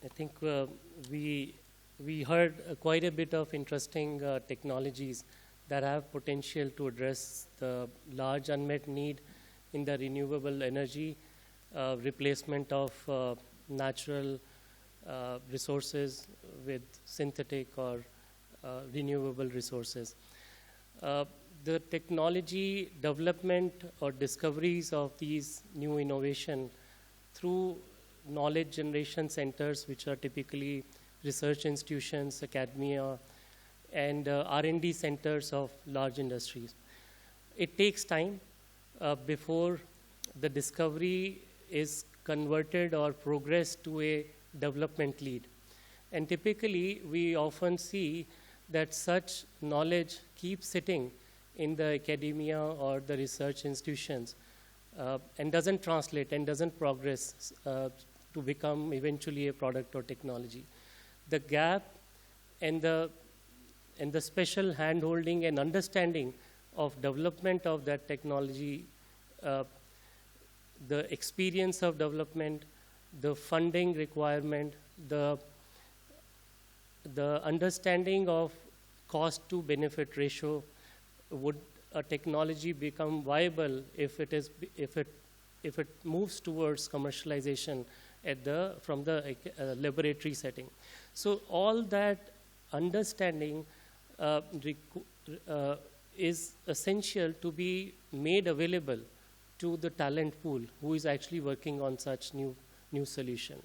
I think we heard quite a bit of interesting technologies that have potential to address the large unmet need in the renewable energy, replacement of natural resources with synthetic or renewable resources. The technology development or discoveries of these new innovation through knowledge generation centers, which are typically research institutions, academia, and R&D centers of large industries. It takes time before the discovery is converted or progressed to a development lead. And typically, we often see that such knowledge keeps sitting in the academia or the research institutions and doesn't translate and doesn't progress to become eventually a product or technology. The gap and the special hand-holding and understanding of development of that technology, the experience of development, the funding requirement, the understanding of cost to benefit ratio. Would a technology become viable if it moves towards commercialization from the laboratory setting? So all that understanding is essential to be made available to the talent pool who is actually working on such new solution.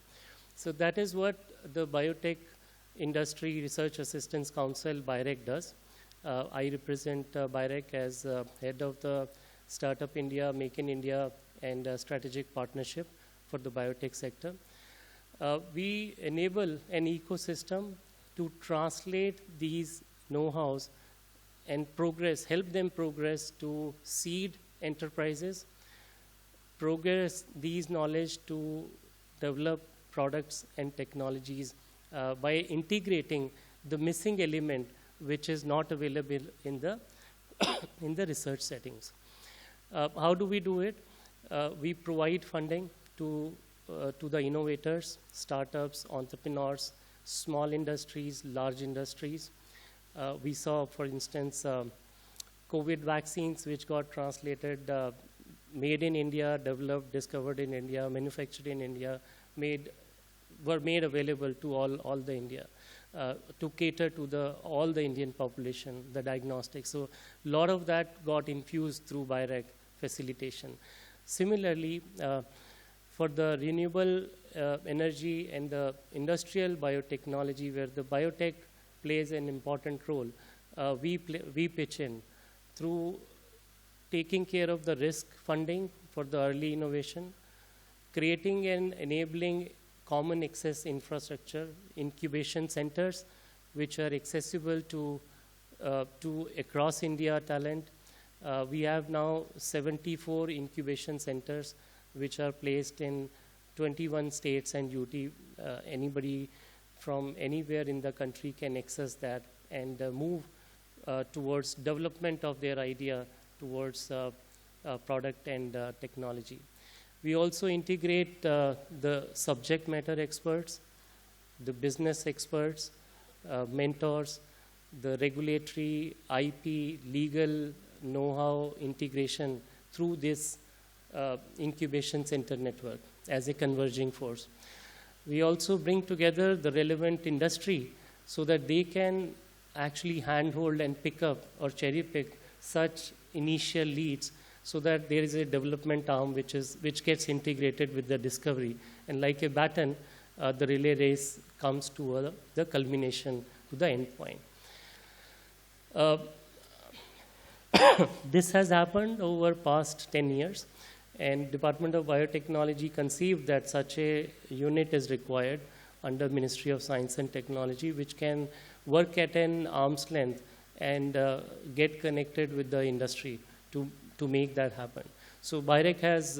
So that is what the Biotech Industry Research Assistance Council, BIREC, does. I represent BIREC as head of the Startup India, Make in India, and strategic partnership for the biotech sector. We enable an ecosystem to translate these know-hows and help them progress to seed enterprises, progress these knowledge to develop products and technologies by integrating the missing element which is not available in the in the research settings. How do we do it? We provide funding to the innovators, startups, entrepreneurs, small industries, large industries. We saw, for instance, COVID vaccines which got translated, made in India, developed, discovered in India, manufactured in India, were made available to all the India. To cater to all the Indian population, the diagnostics. So a lot of that got infused through BIREC facilitation. Similarly, for the renewable energy and the industrial biotechnology, where the biotech plays an important role, we pitch in through taking care of the risk funding for the early innovation, creating and enabling common access infrastructure, incubation centers, which are accessible to across India talent. We have now 74 incubation centers, which are placed in 21 states and UT. Anybody from anywhere in the country can access that and move towards development of their idea towards product and technology. We also integrate the subject matter experts, the business experts, mentors, the regulatory, IP, legal know-how integration through this incubation center network as a converging force. We also bring together the relevant industry so that they can actually handhold and pick up or cherry pick such initial leads, so that there is a development arm which gets integrated with the discovery. And like a baton, the relay race comes to the culmination, to the end point. This has happened over past 10 years, and Department of Biotechnology conceived that such a unit is required under Ministry of Science and Technology, which can work at an arm's length and get connected with the industry to make that happen. So BIREC has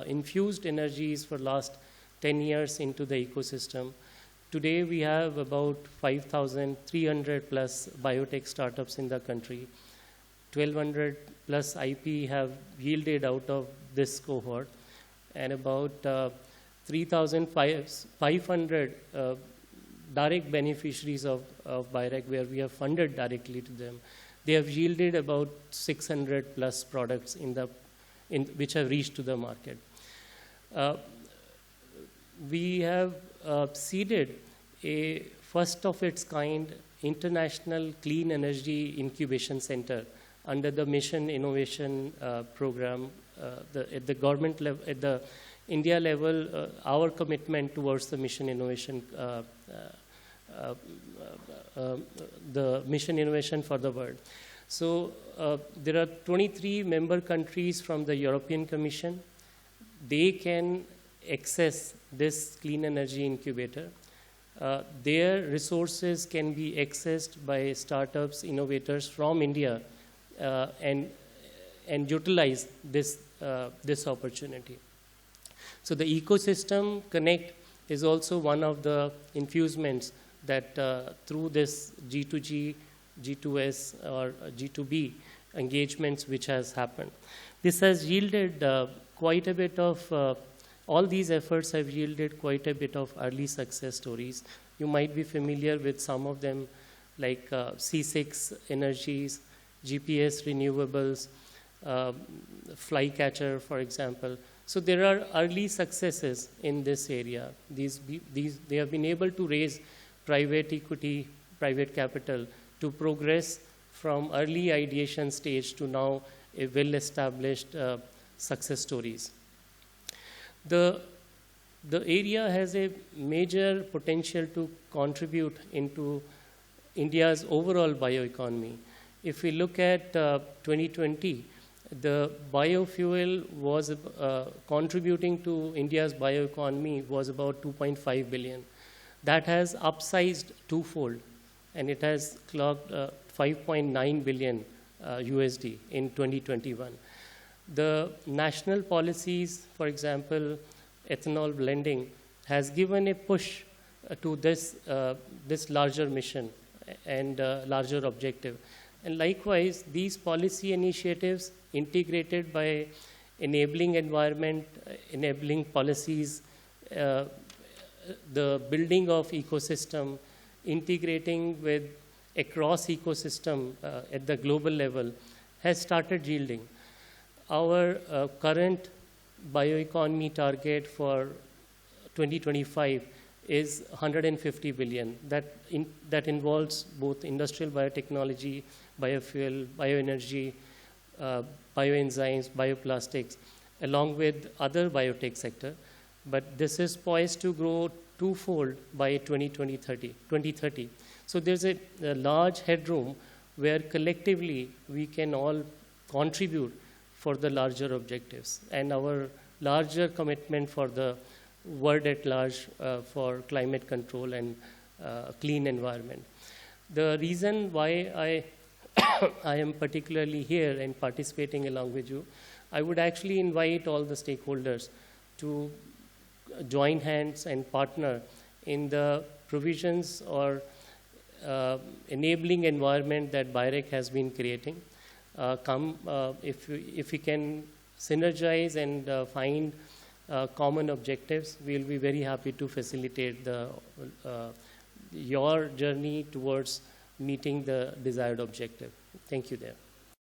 infused energies for last 10 years into the ecosystem. Today we have about 5,300 plus biotech startups in the country. 1,200 plus IP have yielded out of this cohort, and about 3,500 direct beneficiaries of BIRAC, where we have funded directly to them. They have yielded about 600 plus products which have reached to the market. We have seeded a first of its kind international clean energy incubation center under the Mission Innovation Program. At the government level, at the India level, our commitment towards the Mission Innovation, the Mission Innovation for the World. So there are 23 member countries from the European Commission. They can access this clean energy incubator. Their resources can be accessed by startups, innovators from India, and utilize this opportunity. So the ecosystem connect is also one of the infusements that through this G2G, G2S or G2B engagements which has happened. This has yielded quite a bit of, all these efforts have yielded quite a bit of early success stories. You might be familiar with some of them, like C6 Energies, GPS Renewables, Flycatcher, for example. So there are early successes in this area. They have been able to raise private equity, private capital to progress from early ideation stage to now a well-established success stories. The area has a major potential to contribute into India's overall bioeconomy. If we look at 2020, the biofuel was contributing to India's bioeconomy was about 2.5 billion. That has upsized twofold, and it has clocked 5.9 billion USD in 2021. The national policies, for example, ethanol blending, has given a push to this larger mission and larger objective. And likewise, these policy initiatives integrated by enabling environment, enabling policies, the building of ecosystem, integrating with across ecosystem at the global level has started yielding. Our current bioeconomy target for 2025 is 150 billion. That involves both industrial biotechnology, biofuel, bioenergy, bioenzymes, bioplastics, along with other biotech sector. But this is poised to grow twofold by 2030. So there's a large headroom where collectively we can all contribute for the larger objectives and our larger commitment for the world at large for climate control and clean environment. The reason why I am particularly here and participating along with you, I would actually invite all the stakeholders to join hands and partner in the provisions or enabling environment that BIRAC has been creating. If we can synergize and find common objectives, we'll be very happy to facilitate your journey towards meeting the desired objective. Thank you there.